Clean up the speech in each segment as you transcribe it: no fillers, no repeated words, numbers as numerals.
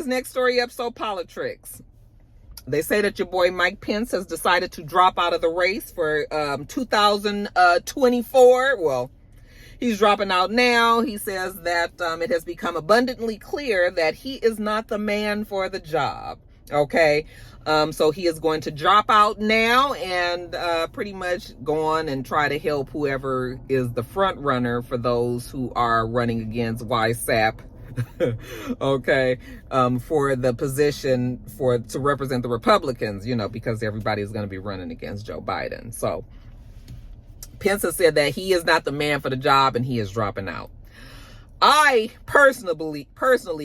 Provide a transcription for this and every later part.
next story up, so politics. They say that your boy Mike Pence has decided to drop out of the race for 2024. Well, he's dropping out now. He says that it has become abundantly clear that he is not the man for the job. Okay. So he is going to drop out now and pretty much go on and try to help whoever is the front runner for those who are running against YSAP. Okay, for the position to represent the Republicans, because everybody is going to be running against Joe Biden. So Pence has said that he is not the man for the job and he is dropping out. I personally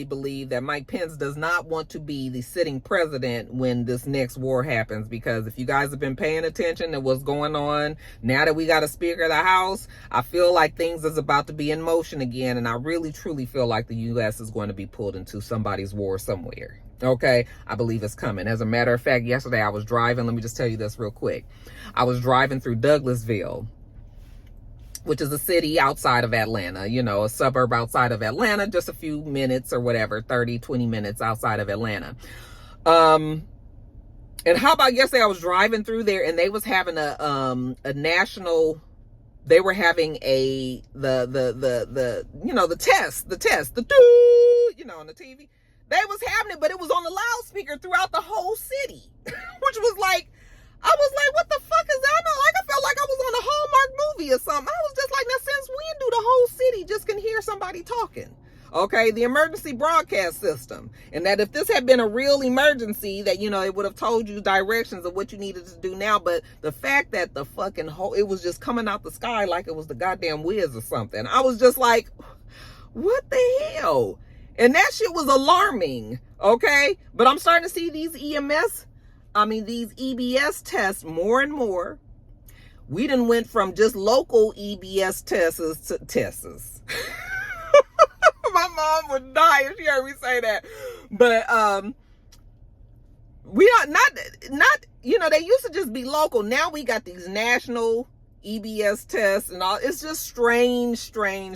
believe that Mike Pence does not want to be the sitting president when this next war happens, because if you guys have been paying attention to what's going on, now that we got a Speaker of the House, I feel like things is about to be in motion again, and I really, truly feel like the U.S. is going to be pulled into somebody's war somewhere. Okay, I believe it's coming. As a matter of fact, yesterday I was driving, let me just tell you this real quick. I was driving through Douglasville, which is a city outside of Atlanta, a suburb outside of Atlanta, just a few minutes or whatever, 30, 20 minutes outside of Atlanta. And how about yesterday I was driving through there and they was having a national, they were having the test, on the TV. They was having it, but it was on the loudspeaker throughout the whole city, which was like, I was like, what the fuck is that? I felt like I was on a Hallmark movie or something. I was just like, now since when do the whole city just can hear somebody talking? Okay, the emergency broadcast system. And that if this had been a real emergency, that, it would have told you directions of what you needed to do now. But the fact that the fucking it was just coming out the sky like it was the goddamn Wiz or something. I was just like, what the hell? And that shit was alarming. Okay, but I'm starting to see these these EBS tests more and more. We done went from just local EBS tests to tests. My mom would die if she heard me say that. But we are not, they used to just be local. Now we got these national EBS tests and all. It's just strange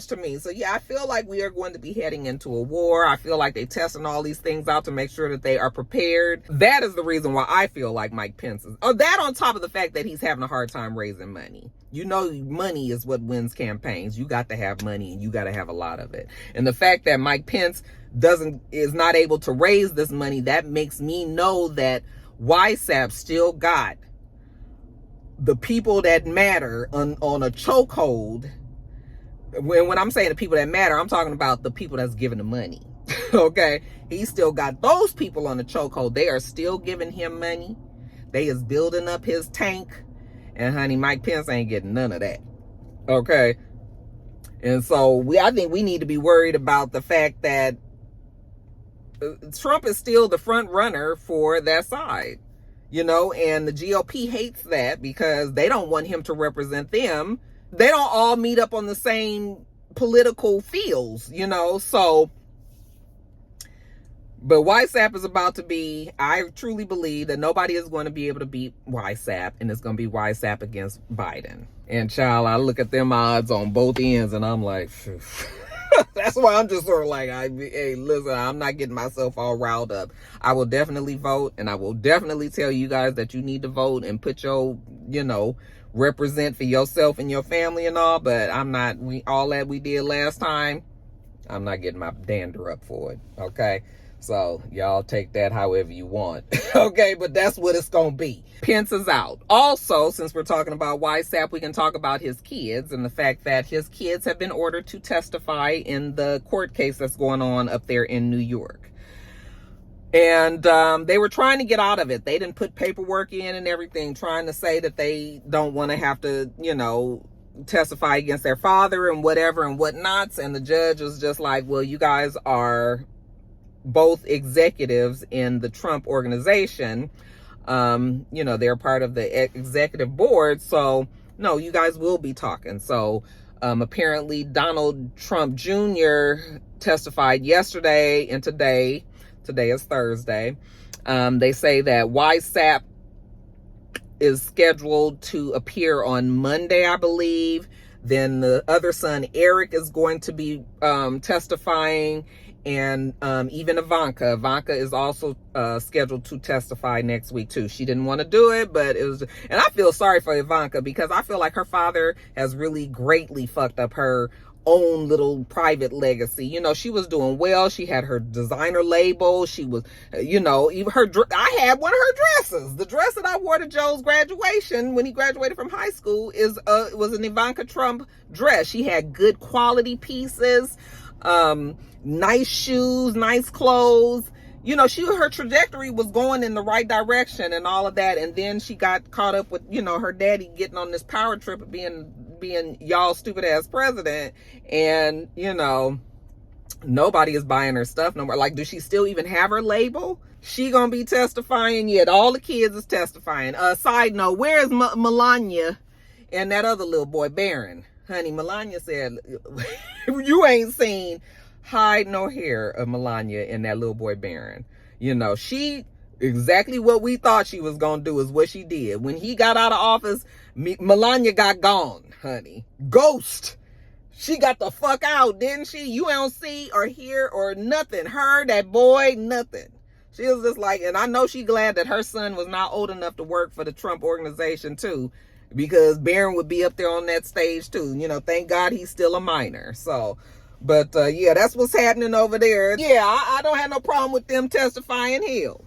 to me. So yeah, I feel like we are going to be heading into a war. I feel like they're testing all these things out to make sure that they are prepared. That is the reason why I feel like Mike Pence is, that on top of the fact that he's having a hard time raising money. Money is what wins campaigns. You got to have money and you got to have a lot of it. And the fact that Mike Pence is not able to raise this money, that makes me know that YSAP still got the people that matter on a chokehold. When I'm saying the people that matter, I'm talking about the people that's giving the money. Okay, he still got those people on the chokehold. They are still giving him money. They is building up his tank, and honey, Mike Pence ain't getting none of that. Okay, and so I think we need to be worried about the fact that Trump is still the front runner for that side. And the GOP hates that because they don't want him to represent them. They don't all meet up on the same political fields, so. But YSAP is about to be, I truly believe that nobody is going to be able to beat YSAP, and it's going to be YSAP against Biden. And child, I look at them odds on both ends and I'm like, phew. That's why I'm just sort of like, hey, listen, I'm not getting myself all riled up. I will definitely vote, and I will definitely tell you guys that you need to vote and put your, represent for yourself and your family and all, but all that we did last time, I'm not getting my dander up for it, okay? So y'all take that however you want. Okay, but that's what it's gonna be. Pence is out. Also, since we're talking about YSAP, we can talk about his kids and the fact that his kids have been ordered to testify in the court case that's going on up there in New York. And they were trying to get out of it. They didn't put paperwork in and everything, trying to say that they don't want to have to, testify against their father and whatever and whatnots. And the judge was just like, well, you guys are both executives in the Trump organization. They're part of the executive board. So no, you guys will be talking. So apparently Donald Trump Jr. testified yesterday and today is Thursday. They say that YSAP is scheduled to appear on Monday, I believe. Then the other son, Eric, is going to be testifying. and even Ivanka. Ivanka is also scheduled to testify next week too. She didn't want to do it, but it was, and I feel sorry for Ivanka because I feel like her father has really greatly fucked up her own little private legacy. You know, she was doing well. She had her designer label. She was, you know, even her, I had one of her dresses. The dress that I wore to Joe's graduation when he graduated from high school was an Ivanka Trump dress. She had good quality pieces, nice shoes, nice clothes. You know, her trajectory was going in the right direction and all of that. And then she got caught up with, you know, her daddy getting on this power trip of being y'all stupid ass president. And, you know, nobody is buying her stuff no more. Like, does she still even have her label? She gonna be testifying yet. All the kids is testifying. Side note, where is Melania and that other little boy, Barron? Honey, Melania said, you ain't seen hide nor hair of Melania and that little boy Barron. You know, she exactly what we thought she was gonna do is what she did. When he got out of office, Melania got gone, honey. Ghost. She got the fuck out, didn't she? You don't see or hear or nothing. Her, that boy, nothing. She was just like, and I know she glad that her son was not old enough to work for the Trump organization too, because Barron would be up there on that stage too. You know, thank God he's still a minor. So, but yeah, that's what's happening over there. Yeah, I don't have no problem with them testifying. Hell,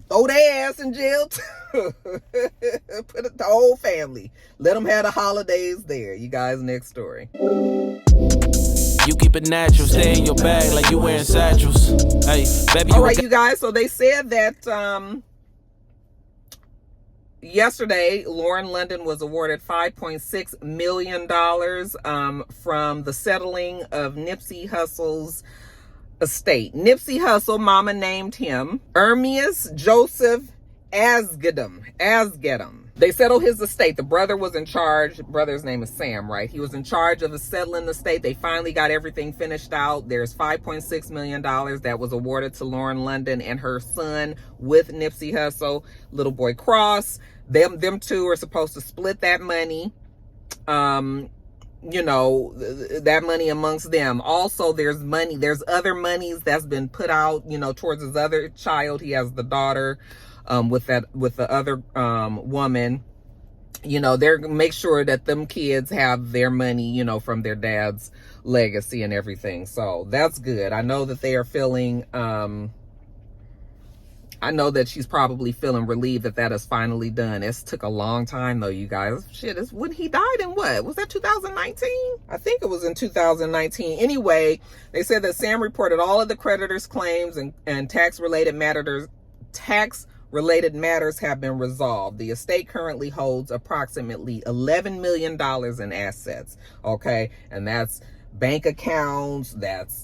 throw their ass in jail too. Put it the whole family. Let them have the holidays there. You guys, next story. You keep it natural, stay in your bag like you wearing satchels. Hey, baby. All right, you guys. So they said that yesterday, Lauren London was awarded $5.6 million from the settling of Nipsey Hussle's estate. Nipsey Hussle, mama named him Ermias Joseph Asgedam. They settled his estate. The brother was in charge. Brother's name is Sam, right? He was in charge of settling the estate. They finally got everything finished out. There's $5.6 million that was awarded to Lauren London and her son with Nipsey Hussle, little boy Cross. Them two are supposed to split that money. You know, that money amongst them. Also, there's other monies that's been put out, you know, towards his other child. He has the daughter with the other woman. You know, they're make sure that them kids have their money, you know, from their dad's legacy and everything. So that's good. I know that they are feeling I know that she's probably feeling relieved that is finally done. It took a long time though, you guys. Shit, it's when he died in what? Was that 2019? I think it was in 2019. Anyway, they said that Sam reported all of the creditors' claims and tax-related matters have been resolved. The estate currently holds approximately $11 million in assets. Okay, and that's bank accounts, that's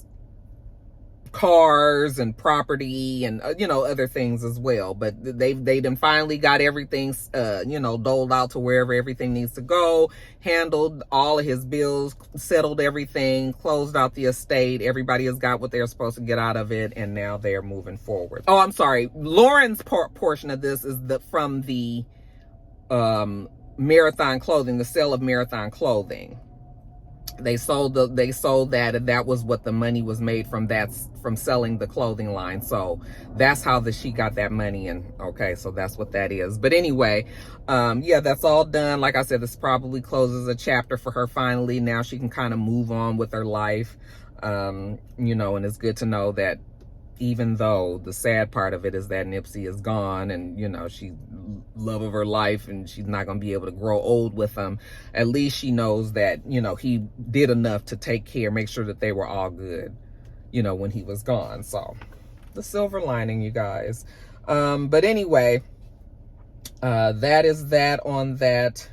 cars and property and you know, other things as well. But they done finally got everything you know, doled out to wherever everything needs to go, handled all of his bills, settled everything, closed out the estate. Everybody has got what they're supposed to get out of it, and now they're moving forward. Oh, I'm sorry, Lauren's portion of this is from the Marathon Clothing, the sale of Marathon Clothing. They sold that, and that was what the money was made from selling the clothing line. So that's how she got that money. And okay, so that's what that is. But anyway, yeah, that's all done. Like I said, this probably closes a chapter for her finally. Now she can kind of move on with her life. You know, and it's good to know that even though the sad part of it is that Nipsey is gone and, you know, she's love of her life and she's not going to be able to grow old with him, at least she knows that, you know, he did enough to take care, make sure that they were all good, you know, when he was gone. So the silver lining, you guys. But anyway, that is that on that.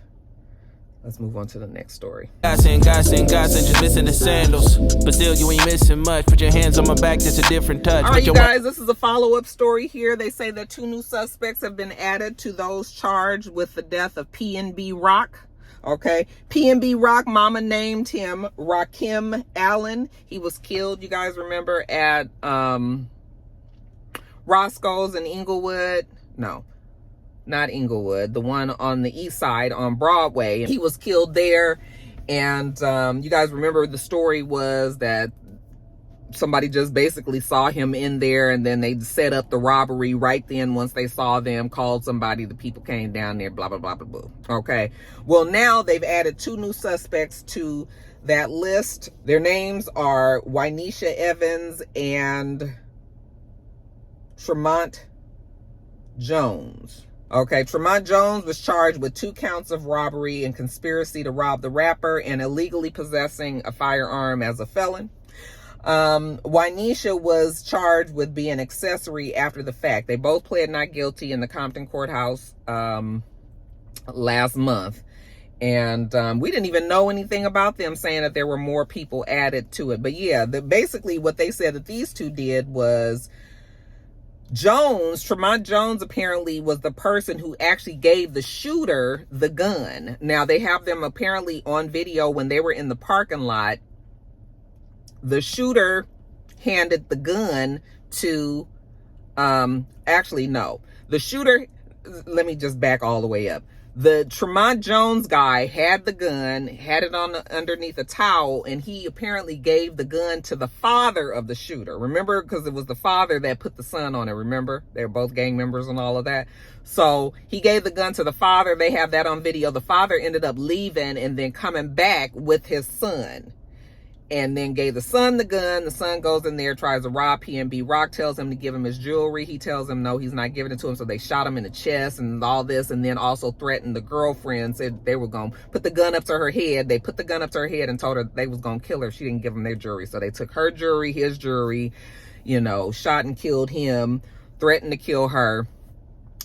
Let's move on to the next story. Gossing, just missing the sandals. But still, you ain't missing much. Put your hands on my back, that's a different touch. All right, you guys, this is a follow-up story here. They say that 2 new suspects have been added to those charged with the death of P&B Rock. Okay, P&B Rock, mama named him Rakim Allen. He was killed, you guys remember, at Roscoe's in Inglewood. No, not Inglewood, the one on the east side on Broadway. He was killed there. And you guys remember the story was that somebody just basically saw him in there, and then they set up the robbery right then. Once they saw them, called somebody, the people came down there, blah, blah, blah, blah, blah. Okay. Well, now they've added 2 new suspects to that list. Their names are Wynesha Evans and Tremont Jones. Okay, Tremont Jones was charged with 2 counts of robbery and conspiracy to rob the rapper and illegally possessing a firearm as a felon. Wynesha was charged with being accessory after the fact. They both pled not guilty in the Compton courthouse last month. And we didn't even know anything about them, saying that there were more people added to it. But yeah, basically what they said that these 2 did was Tremont Jones apparently was the person who actually gave the shooter the gun. Now, they have them apparently on video when they were in the parking lot. The shooter handed the gun to, actually, no. The shooter, let me just back all the way up. The Tremont Jones guy had the gun, had it on underneath a towel, and he apparently gave the gun to the father of the shooter. Remember? Because it was the father that put the son on it, remember? They were both gang members and all of that. So he gave the gun to the father. They have that on video. The father ended up leaving and then coming back with his son. And then gave the son the gun. The son goes in there, tries to rob PNB Rock, tells him to give him his jewelry. He tells him no, he's not giving it to him. So they shot him in the chest and all this. And then also threatened the girlfriend, said they were going to put the gun up to her head. They put the gun up to her head and told her they was going to kill her if she didn't give them their jewelry. So they took her jewelry, his jewelry, you know, shot and killed him, threatened to kill her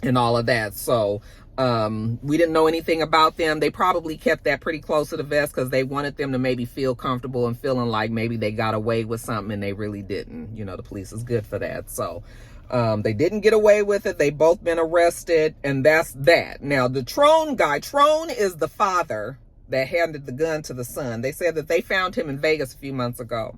and all of that. So we didn't know anything about them. They probably kept that pretty close to the vest because they wanted them to maybe feel comfortable and feeling like maybe they got away with something, and they really didn't. You know, the police is good for that. So they didn't get away with it. They both been arrested, and that's that. Now, the Trone guy, Trone is the father that handed the gun to the son. They said that they found him in Vegas a few months ago.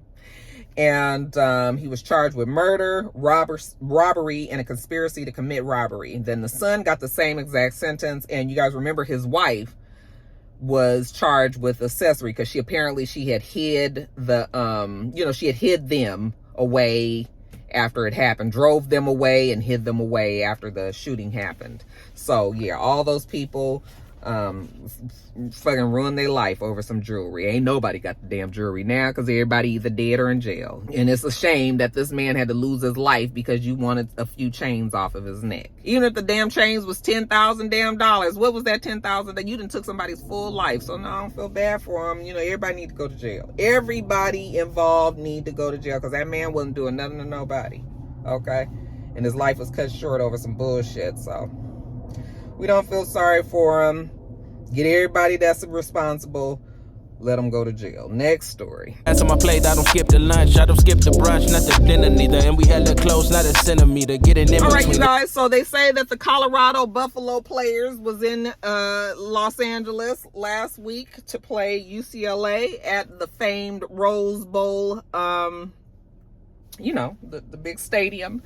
And he was charged with murder, robbery, and a conspiracy to commit robbery. Then the son got the same exact sentence. And you guys remember his wife was charged with accessory because she had hid the, she had hid them away after it happened, drove them away and hid them away after the shooting happened. So yeah, all those people fucking ruined their life over some jewelry. Ain't nobody got the damn jewelry now because everybody either dead or in jail. And it's a shame that this man had to lose his life because you wanted a few chains off of his neck. Even if the damn chains was $10,000 damn dollars, what was that $10,000 that you done took somebody's full life? So no, I don't feel bad for him. You know, everybody need to go to jail. Everybody involved need to go to jail because that man wasn't doing nothing to nobody. Okay? And his life was cut short over some bullshit. So we don't feel sorry for him. Get everybody that's responsible, let them go to jail. Next story. That's on my plate, I don't skip the lunch, I don't skip the brunch, not the dinner neither, and we hella close, not a centimeter, get it in all between. Right, you guys, so they say that the Colorado Buffalo players was in Los Angeles last week to play UCLA at the famed Rose Bowl, the big stadium.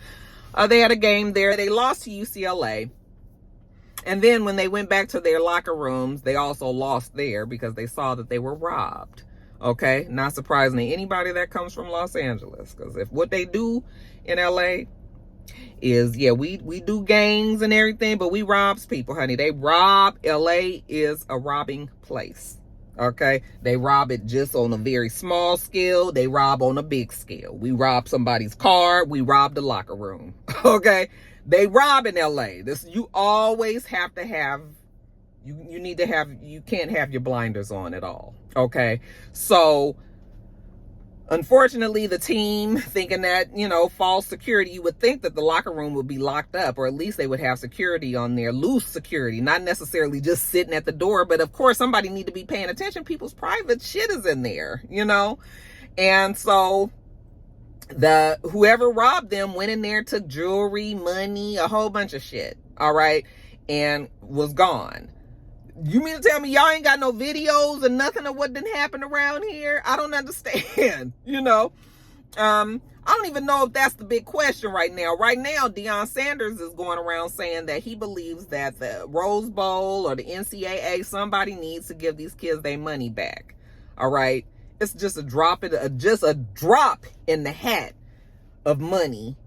They had a game there. They lost to UCLA. And then when they went back to their locker rooms, they also lost there because they saw that they were robbed. Okay? Not surprisingly, anybody that comes from Los Angeles. Because if what they do in LA is, yeah, we do gangs and everything, but we robs people, honey. They rob. LA is a robbing place. Okay? They rob it just on a very small scale. They rob on a big scale. We rob somebody's car. We rob the locker room. Okay? They rob in LA. You always have to have, you can't have your blinders on at all. Okay. So unfortunately, the team thinking that, false security, you would think that the locker room would be locked up, or at least they would have security on there, loose security, not necessarily just sitting at the door. But of course, somebody need to be paying attention. People's private shit is in there, and so whoever robbed them went in there, took jewelry, money, a whole bunch of shit, all right, and was gone. You mean to tell me y'all ain't got no videos or nothing of what didn't happen around here? I don't understand, I don't even know if that's the big question right now. Right now, Deion Sanders is going around saying that he believes that the Rose Bowl or the NCAA, somebody needs to give these kids their money back, all right? it's just a drop in the hat of money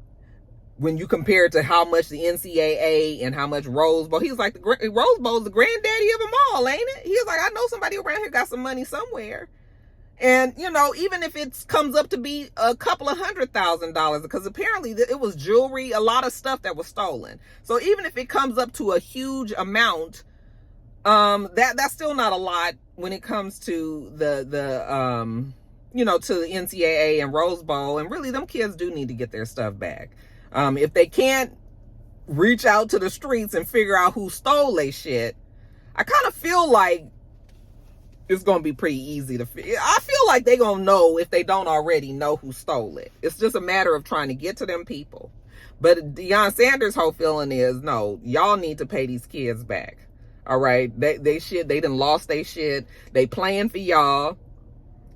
when you compare it to how much the NCAA and how much Rose Bowl. He was like, Rose Bowl is the granddaddy of them all, ain't it? He was like, I know somebody around here got some money somewhere. And, you know, even if it comes up to be a couple of $100,000, because apparently it was jewelry, a lot of stuff that was stolen. So even if it comes up to a huge amount, that's still not a lot when it comes to the you know, to the NCAA and Rose Bowl. And really, them kids do need to get their stuff back. If they can't reach out to the streets and figure out who stole their shit, I kind of feel like it's going to be pretty easy to figure. I feel like they're going to know if they don't already know who stole it. It's just a matter of trying to get to them people. But Deion Sanders' whole feeling is, no, y'all need to pay these kids back. All right? They done lost their shit. They playing for y'all.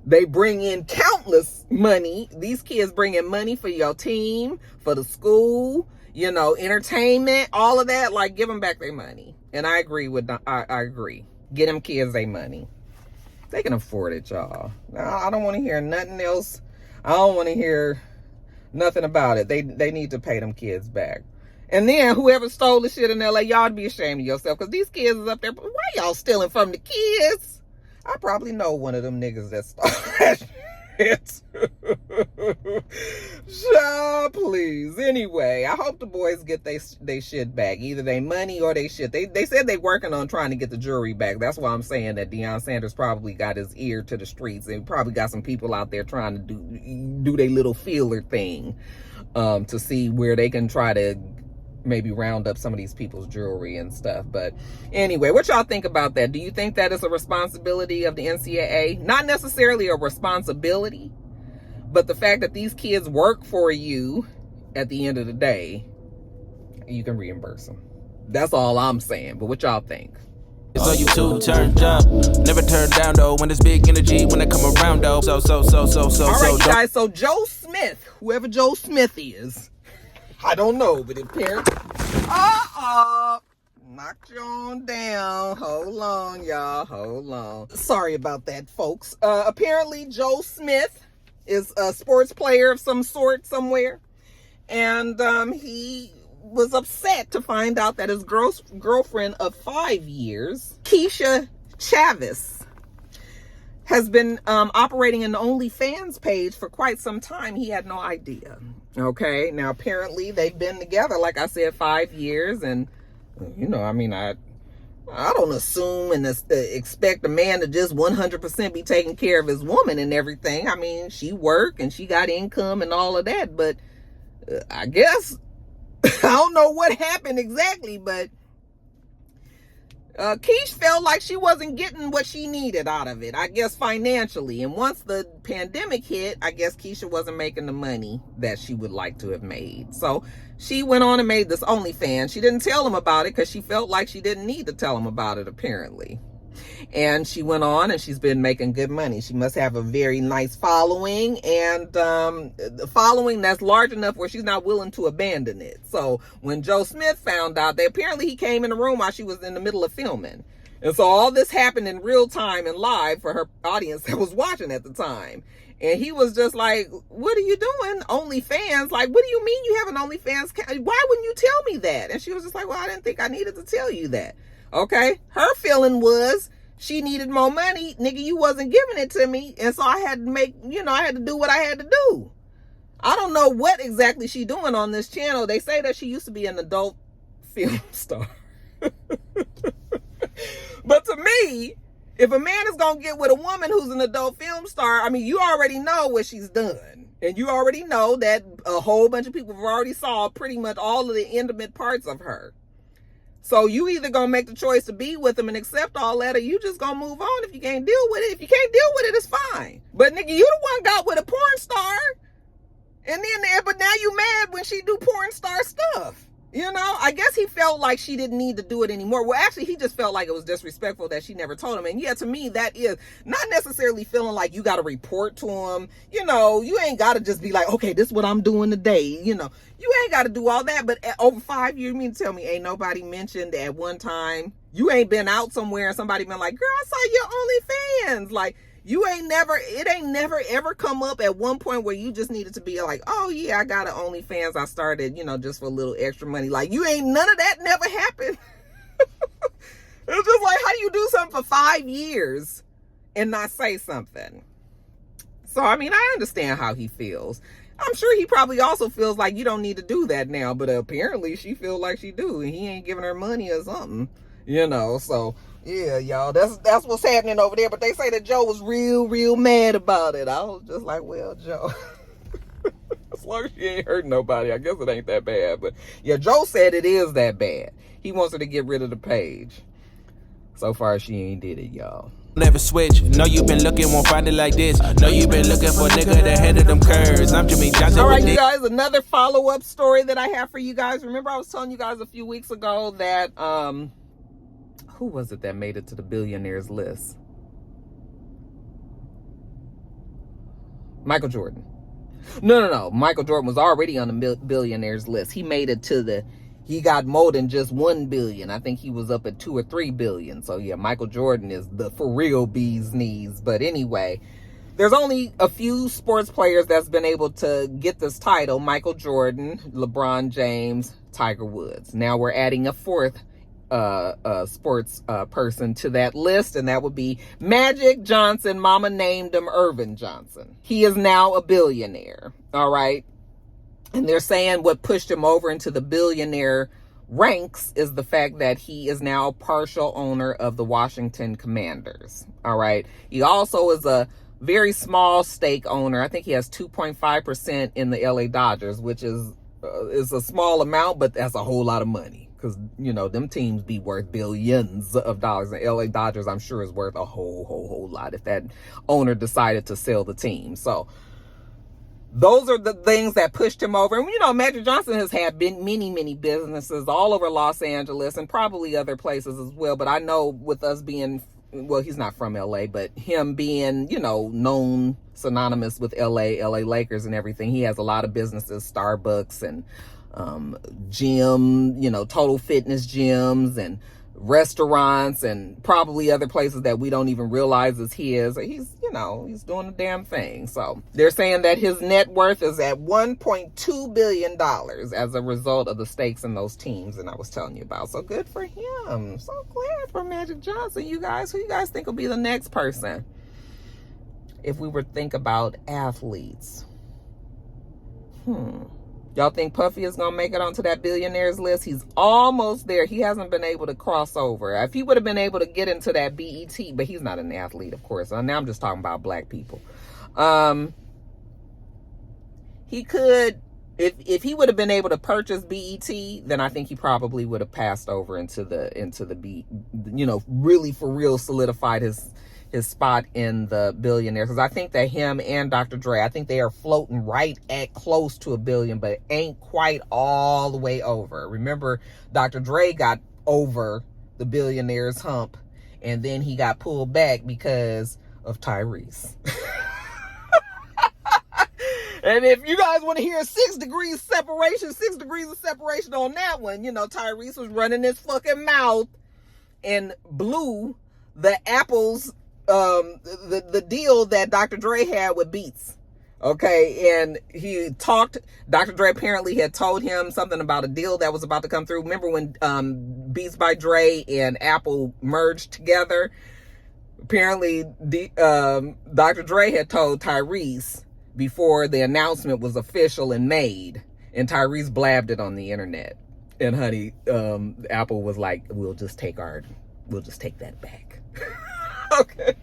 They bring in countless money. These kids bring in money for your team, for the school, you know, entertainment, all of that. Like, give them back their money. And I agree. I agree. Get them kids their money. They can afford it, y'all. I don't want to hear nothing else. I don't want to hear nothing about it. They need to pay them kids back. And then whoever stole the shit in LA, y'all be ashamed of yourself, because these kids is up there. Why y'all stealing from the kids? I probably know one of them niggas that stole that shit. Child, please. Anyway, I hope the boys get they shit back. Either they money or they shit. They said they working on trying to get the jewelry back. That's why I'm saying that Deion Sanders probably got his ear to the streets and probably got some people out there trying to do their little feeler thing to see where they can try to maybe round up some of these people's jewelry and stuff. But anyway, what y'all think about that? Do you think that is a responsibility of the NCAA? Not necessarily a responsibility, but the fact that these kids work for you, at the end of the day, you can reimburse them. That's all I'm saying. But what y'all think? So you two turned up, never turned down though. When there's big energy, when they come around though. So. All right, you guys. So Joe Smith, whoever Joe Smith is, I don't know, but apparently, knocked you on down. Hold on, y'all. Hold on. Sorry about that, folks. Apparently, Joe Smith is a sports player of some sort somewhere, and he was upset to find out that his girlfriend of 5 years, Keisha Chavez, has been operating an OnlyFans page for quite some time. He had no idea. Okay, now apparently they've been together, like I said, 5 years, and you know, I mean, I don't assume and expect a man to just 100% be taking care of his woman and everything. I mean, she work and she got income and all of that, but I guess I don't know what happened exactly, but Keish felt like she wasn't getting what she needed out of it, I guess financially. And once the pandemic hit, I guess Keisha wasn't making the money that she would like to have made. So she went on and made this OnlyFans. She didn't tell him about it because she felt like she didn't need to tell him about it, apparently. And she went on and she's been making good money. She must have a very nice following, and the following that's large enough where she's not willing to abandon it. So when Joe Smith found out, apparently he came in the room while she was in the middle of filming. And so all this happened in real time and live for her audience that was watching at the time. And he was just like, what are you doing? OnlyFans? Like, what do you mean you have an OnlyFans? Why wouldn't you tell me that? And she was just like, well, I didn't think I needed to tell you that. Okay? Her feeling was she needed more money. Nigga, you wasn't giving it to me. And so I had to I had to do what I had to do. I don't know what exactly she doing on this channel. They say that she used to be an adult film star. But to me, if a man is going to get with a woman who's an adult film star, I mean, you already know what she's done. And you already know that a whole bunch of people have already saw pretty much all of the intimate parts of her. So you either going to make the choice to be with them and accept all that, or you just going to move on if you can't deal with it. If you can't deal with it, it's fine. But nigga, you the one got with a porn star. But now you mad when she do porn star stuff. You know, I guess he felt like she didn't need to do it anymore. Well, actually, he just felt like it was disrespectful that she never told him. And yeah, to me, that is not necessarily feeling like you got to report to him. You know, you ain't got to just be like, okay, this is what I'm doing today. You know, you ain't got to do all that. But over 5 years, you mean to tell me ain't nobody mentioned at one time, you ain't been out somewhere and somebody been like, girl, I saw your OnlyFans. Like, It ain't never ever come up at one point where you just needed to be like, oh yeah, I got an OnlyFans. I started, just for a little extra money. Like, none of that never happened. It's just like, how do you do something for 5 years and not say something? So, I mean, I understand how he feels. I'm sure he probably also feels like you don't need to do that now, but apparently she feels like she do, and he ain't giving her money or something, so yeah, y'all, that's what's happening over there. But they say that Joe was real mad about it. I was just like, well, Joe, as long as she ain't hurting nobody, I guess it ain't that bad. But yeah, Joe said it is that bad. He wants her to get rid of the page. So far, she ain't did it, y'all. Never switch. Know you been looking, won't find it like this. Know you been looking for a nigga that handle them curves. I'm Jimmy Johnson. All right, you guys, another follow-up story that I have for you guys. Remember I was telling you guys a few weeks ago that, who was it that made it to the billionaires list? Michael Jordan. No. Michael Jordan was already on the billionaires list. He made it to he got more than just 1 billion. I think he was up at 2 or 3 billion. So yeah, Michael Jordan is the for real bee's knees. But anyway, there's only a few sports players that's been able to get this title. Michael Jordan, LeBron James, Tiger Woods. Now we're adding a fourth sports person to that list, and that would be Magic Johnson. Mama named him Irvin Johnson. He is now a billionaire. All right. And they're saying what pushed him over into the billionaire ranks is the fact that he is now partial owner of the Washington Commanders. All right. He also is a very small stake owner. I think he has 2.5% in the LA Dodgers, which is a small amount, but that's a whole lot of money. Because, them teams be worth billions of dollars. And LA Dodgers, I'm sure, is worth a whole lot if that owner decided to sell the team. So those are the things that pushed him over. And, Magic Johnson has had many businesses all over Los Angeles and probably other places as well. But I know with us being, well, he's not from LA, but him being, known synonymous with LA Lakers and everything, he has a lot of businesses, Starbucks and gym, total fitness gyms and restaurants and probably other places that we don't even realize is his. He's doing the damn thing. So they're saying that his net worth is at $1.2 billion as a result of the stakes in those teams and I was telling you about. So good for him. So glad for Magic Johnson. You guys, who you guys think will be the next person? If we were to think about athletes. Y'all think Puffy is going to make it onto that billionaires list? He's almost there. He hasn't been able to cross over. If he would have been able to get into that BET, but he's not an athlete, of course. Now I'm just talking about black people. He could, if he would have been able to purchase BET, then I think he probably would have passed over into the B, really for real solidified his spot in the billionaires. Because I think that him and Dr. Dre, I think they are floating right at close to $1 billion, but ain't quite all the way over. Remember, Dr. Dre got over the billionaires hump, and then he got pulled back because of Tyrese. And if you guys want to hear 6 degrees of separation on that one, Tyrese was running his fucking mouth and blew the Apple's the deal that Dr. Dre had with Beats. Okay, and Dr. Dre apparently had told him something about a deal that was about to come through. Remember when Beats by Dre and Apple merged together? Apparently, Dr. Dre had told Tyrese before the announcement was official and made, and Tyrese blabbed it on the internet. And honey, Apple was like, we'll just take that back. Okay.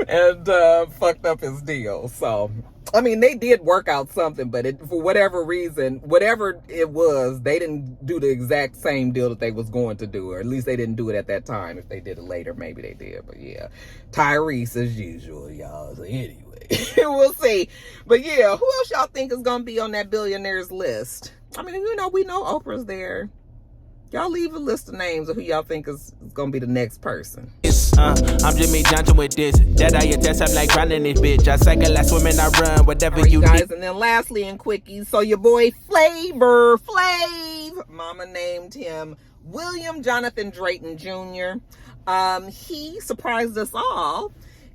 And fucked up his deal. So, I mean, they did work out something, but for whatever reason, whatever it was, they didn't do the exact same deal that they was going to do, or at least they didn't do it at that time. If they did it later, maybe they did. But yeah, Tyrese as usual, y'all. So anyway, we'll see. But yeah, who else y'all think is going to be on that billionaires list? I mean, we know Oprah's there. Y'all leave a list of names of who y'all think is going to be the next person. I'm Jimmy Johnson with this. That I attest, I'm like running this bitch. I cycle, I swim, and I run, whatever right, you guys. need. And then lastly in quickies, so your boy Flav, mama named him William Jonathan Drayton Jr. He surprised us all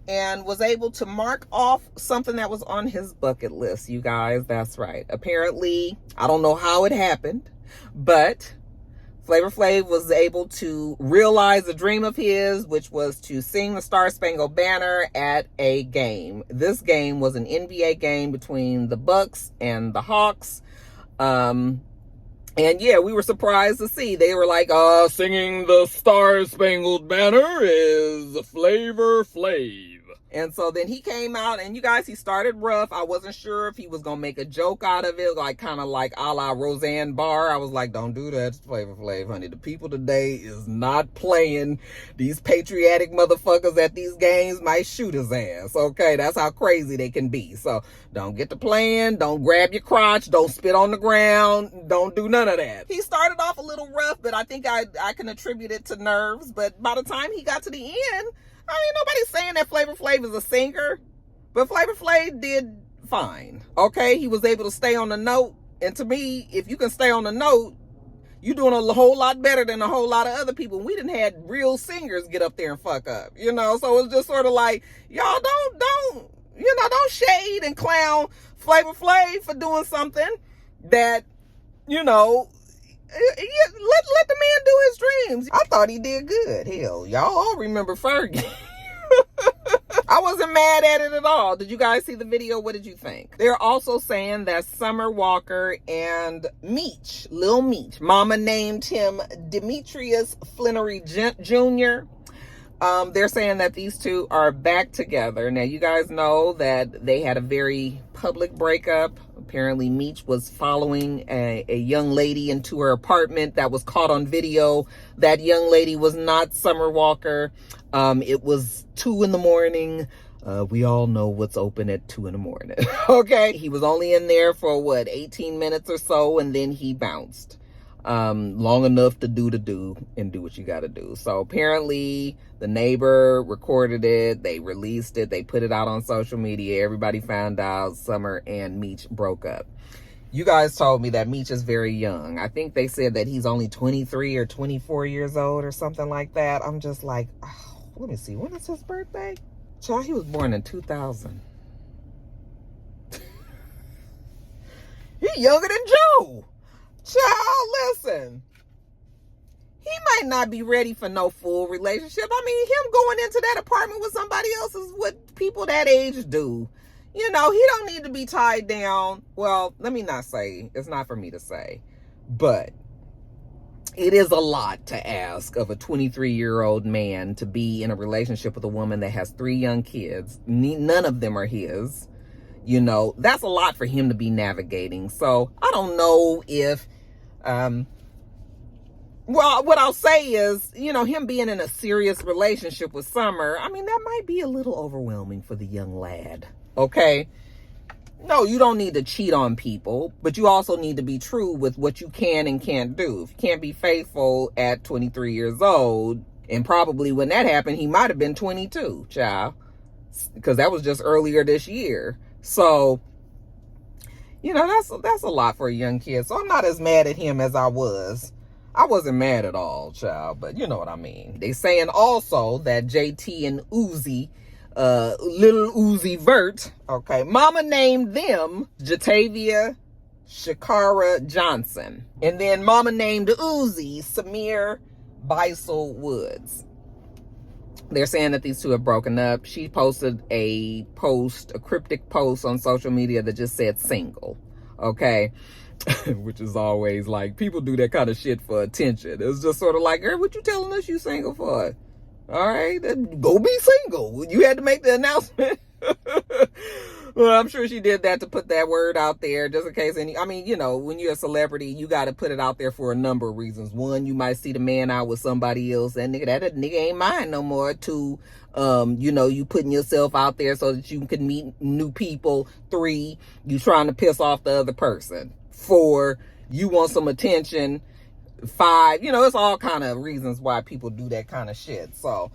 and was able to mark off something that was on his bucket list, you guys. That's right. Apparently, I don't know how it happened, but Flavor Flav was able to realize a dream of his, which was to sing the Star Spangled Banner at a game. This game was an NBA game between the Bucks and the Hawks. And yeah, we were surprised to see. They were like, singing the Star Spangled Banner is Flavor Flav. And so then he came out, and you guys, he started rough. I wasn't sure if he was going to make a joke out of it, like kind of like a la Roseanne Barr. I was like, don't do that, Flavor Flav, honey. The people today is not playing. These patriotic motherfuckers at these games might shoot his ass. Okay, that's how crazy they can be. So don't get to playing. Don't grab your crotch. Don't spit on the ground. Don't do none of that. He started off a little rough, but I think I can attribute it to nerves. But by the time he got to the end, I mean, nobody's saying that Flavor Flav is a singer, but Flavor Flav did fine. Okay, he was able to stay on the note. And to me, if you can stay on the note, you're doing a whole lot better than a whole lot of other people. We didn't had real singers get up there and fuck up, you know? So it's just sort of like, y'all don't shade and clown Flavor Flav for doing something that, let the man do his dreams. I thought he did good. Hell, y'all all remember Fergie. I wasn't mad at it at all. Did you guys see the video? What did you think? They're also saying that Summer Walker and Meech, Lil Meech, mama named him Demetrius Flannery Jr. They're saying that these two are back together. Now, you guys know that they had a very public breakup. Apparently, Meech was following a young lady into her apartment that was caught on video. That young lady was not Summer Walker. It was 2 a.m. We all know what's open at 2 a.m. Okay? He was only in there for, 18 minutes or so, and then he bounced. Long enough to do and do what you gotta do. So apparently the neighbor recorded it, they released it, they put it out on social media. Everybody found out Summer and Meech broke up. You guys told me that Meech is very young. I think they said that he's only 23 or 24 years old or something like that. I'm just like, let me see, when is his birthday? Child, he was born in 2000. He's younger than Joe. Child, listen. He might not be ready for no full relationship. I mean, him going into that apartment with somebody else is what people that age do. He don't need to be tied down. Well, let me not say. It's not for me to say. But it is a lot to ask of a 23-year-old man to be in a relationship with a woman that has 3 young kids. None of them are his. That's a lot for him to be navigating. So I don't know if, what I'll say is, him being in a serious relationship with Summer, I mean, that might be a little overwhelming for the young lad. Okay. No, you don't need to cheat on people, but you also need to be true with what you can and can't do. If you can't be faithful at 23 years old, and probably when that happened, he might have been 22, child, because that was just earlier this year. So, that's a lot for a young kid. So I'm not as mad at him as I was. I wasn't mad at all, child, but you know what I mean. They saying also that JT and Uzi, little Uzi Vert, okay, mama named them Jatavia Shakara Johnson. And then mama named Uzi Samir Bisel Woods. They're saying that these two have broken up. She posted a cryptic post on social media that just said single, okay? Which is always like, people do that kind of shit for attention. It's just sort of like, girl, what you telling us you single for? All right, then go be single. You had to make the announcement. Well, I'm sure she did that to put that word out there just in case when you're a celebrity, you got to put it out there for a number of reasons. 1, you might see the man out with somebody else. That nigga ain't mine no more. 2, you putting yourself out there so that you can meet new people. 3, you trying to piss off the other person. 4, you want some attention. 5, it's all kind of reasons why people do that kind of shit. So,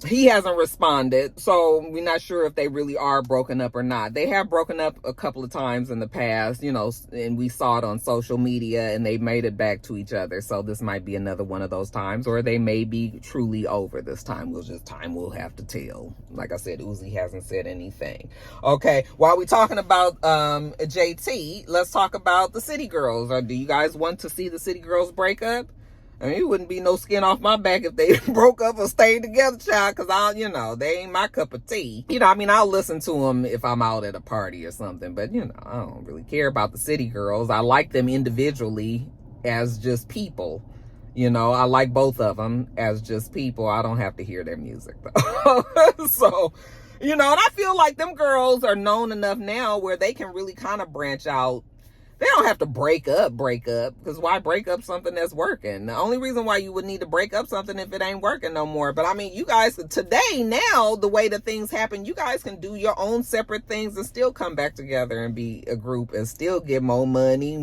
he hasn't responded, so we're not sure if they really are broken up or not. They have broken up a couple of times in the past, you know, and we saw it on social media, and they made it back to each other. So this might be another one of those times, or they may be truly over this time. Time will have to tell. Like I said, Uzi hasn't said anything. Okay, while we're talking about JT, let's talk about the City Girls. Or do you guys want to see the City Girls break up? I mean, it wouldn't be no skin off my back if they broke up or stayed together, child, because you know, they ain't my cup of tea. You know, I mean, I'll listen to them if I'm out at a party or something, but, you know, I don't really care about the City Girls. I like them individually as just people. You know, I like both of them as just people. I don't have to hear their music, though. So, you know, and I feel like them girls are known enough now where they can really kind of branch out. They don't have to break up, because why break up something that's working? The only reason why you would need to break up something if it ain't working no more. But I mean, you guys, today, now, the way that things happen, you guys can do your own separate things and still come back together and be a group and still get more money. You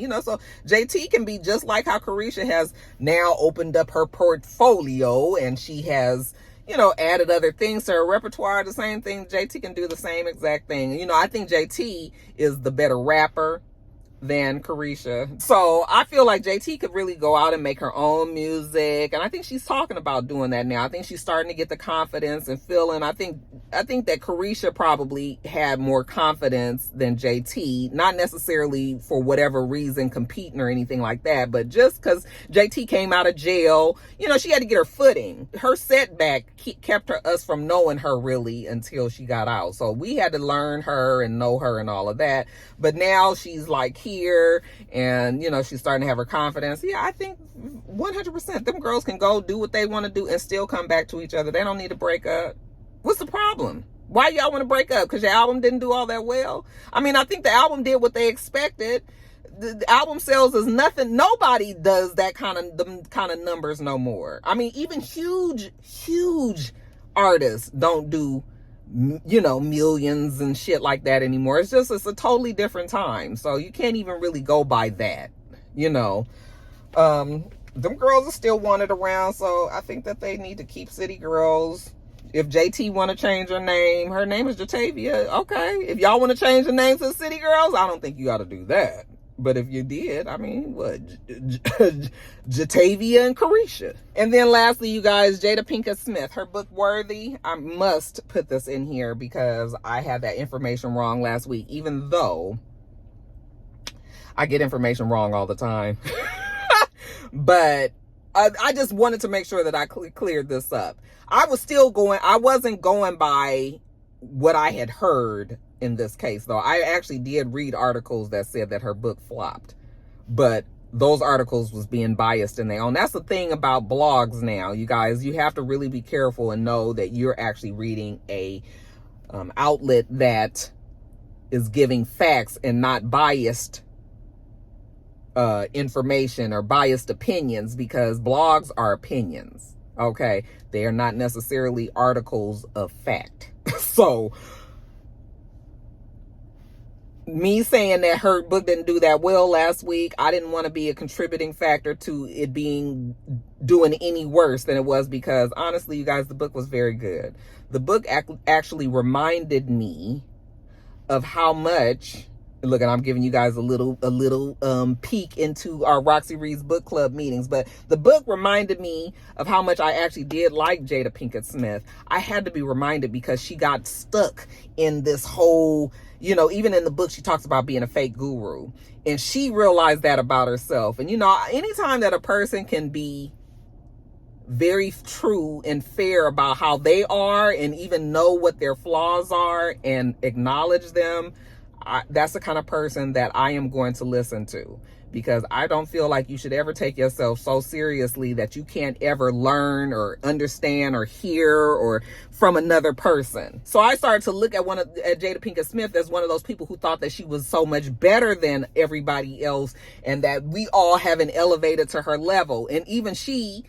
know, so JT can be just like how Carisha has now opened up her portfolio, and she has, you know, added other things to her repertoire. The same thing, JT can do the same exact thing. You know, I think JT is the better rapper than Carisha. So I feel like JT could really go out and make her own music. And I think she's talking about doing that now. I think she's starting to get the confidence and feeling. I think that Carisha probably had more confidence than JT, not necessarily for whatever reason competing or anything like that, but just because JT came out of jail, you know, she had to get her footing. Her setback kept us from knowing her really until she got out. So we had to learn her and know her and all of that. But now she's like here, and, you know, she's starting to have her confidence. Yeah, I think 100% them girls can go do what they want to do and still come back to each other. They don't need to break up. What's the problem? Why y'all want to break up? Because your album didn't do all that well? I mean, I think the album did what they expected. The album sales is nothing. Nobody does that kind of numbers no more. I mean, even huge artists don't do, you know, millions and shit like that anymore. It's a totally different time. So you can't even really go by that, you know. Them girls are still wanted around, so I think that they need to keep City Girls. If JT want to change her name is Jatavia. Okay. If y'all want to change the name to City Girls, I don't think you got to do that. But if you did, I mean, what? Jatavia and Carisha. And then lastly, you guys, Jada Pinkett Smith, her book Worthy. I must put this in here because I had that information wrong last week, even though I get information wrong all the time. But I just wanted to make sure that I cleared this up. I wasn't going by what I had heard in this case, though. I actually did read articles that said that her book flopped, but those articles was being biased in their own. That's the thing about blogs now, you guys. You have to really be careful and know that you're actually reading a outlet that is giving facts and not biased information or biased opinions, because blogs are opinions. Okay, they are not necessarily articles of fact. So me saying that her book didn't do that well last week, I didn't want to be a contributing factor to it doing any worse than it was, because honestly, you guys, the book was very good. The book actually reminded me of how much, look, and I'm giving you guys a little peek into our Roxy Reads book club meetings, but the book reminded me of how much I actually did like Jada Pinkett Smith. I had to be reminded because she got stuck in this whole, you know, even in the book, she talks about being a fake guru, and she realized that about herself. And, you know, anytime that a person can be very true and fair about how they are and even know what their flaws are and acknowledge them, that's the kind of person that I am going to listen to, because I don't feel like you should ever take yourself so seriously that you can't ever learn or understand or hear or from another person. So I started to look at at Jada Pinkett Smith as one of those people who thought that she was so much better than everybody else and that we all haven't elevated to her level. And even she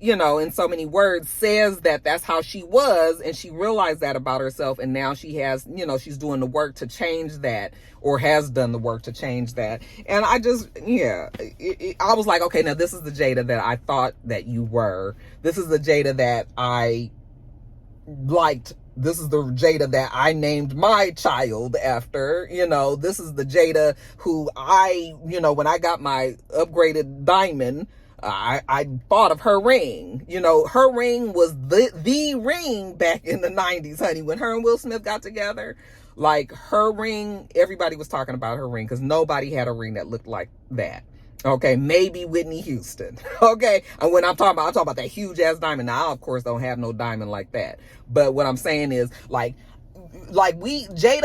in so many words says that that's how she was, and she realized that about herself, and now she has, she's doing the work to change that, or has done the work to change that. And I just, I was like, okay, now this is the Jada that I thought that you were. This is the Jada that I liked. This is the Jada that I named my child after. This is the Jada who I, when I got my upgraded diamond, I thought of her ring. Her ring was the ring back in the 90s, honey. When her and Will Smith got together, like, her ring, everybody was talking about her ring, because nobody had a ring that looked like that. Okay, maybe Whitney Houston. Okay, and when I'm talking about that huge ass diamond. Now, I, of course, don't have no diamond like that. But what I'm saying is, Jada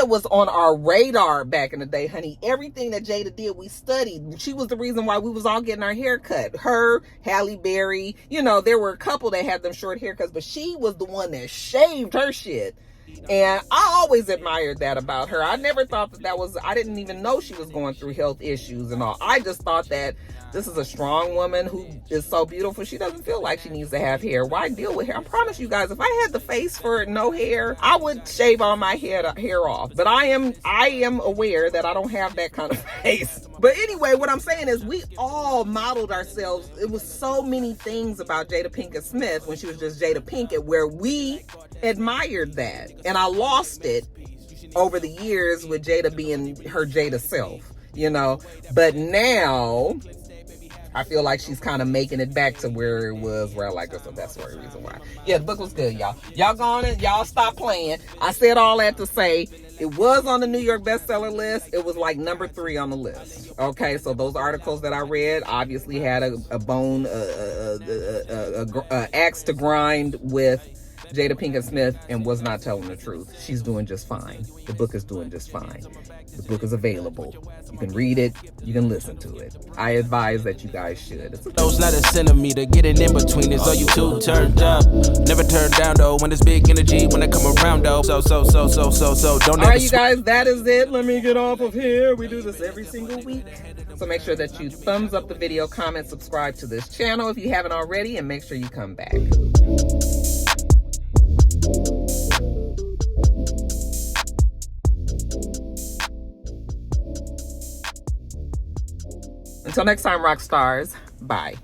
was on our radar back in the day, honey. Everything that Jada did, we studied. She was the reason why we was all getting our hair cut. Her, Halle Berry, there were a couple that had them short haircuts, but she was the one that shaved her shit. And I always admired that about her. I never thought that was, I didn't even know she was going through health issues and all. I just thought that this is a strong woman who is so beautiful. She doesn't feel like she needs to have hair. Why deal with hair? I promise you guys, if I had the face for no hair, I would shave all my hair off. But I am aware that I don't have that kind of face. But anyway, what I'm saying is, we all modeled ourselves. It was so many things about Jada Pinkett Smith when she was just Jada Pinkett, where we admired that. And I lost it over the years with Jada being her Jada self, But now I feel like she's kind of making it back to where it was, where I like her. So that's the reason why. Yeah, the book was good, y'all. Y'all go on and y'all stop playing. I said all that to say it was on the New York bestseller list. It was like number 3 on the list. Okay, so those articles that I read obviously had a axe to grind with Jada Pinkett Smith and was not telling the truth. She's doing just fine. The book is doing just fine. The book is available. You can read it. You can listen to it. I advise that you guys should. Those not a centimeter. Getting in between is all you two turned up. Never turn down though. When it's big energy, when I come around though. So. Don't. All right, you guys, that is it. Let me get off of here. We do this every single week. So make sure that you thumbs up the video, comment, subscribe to this channel if you haven't already, and make sure you come back. Until next time, rock stars. Bye.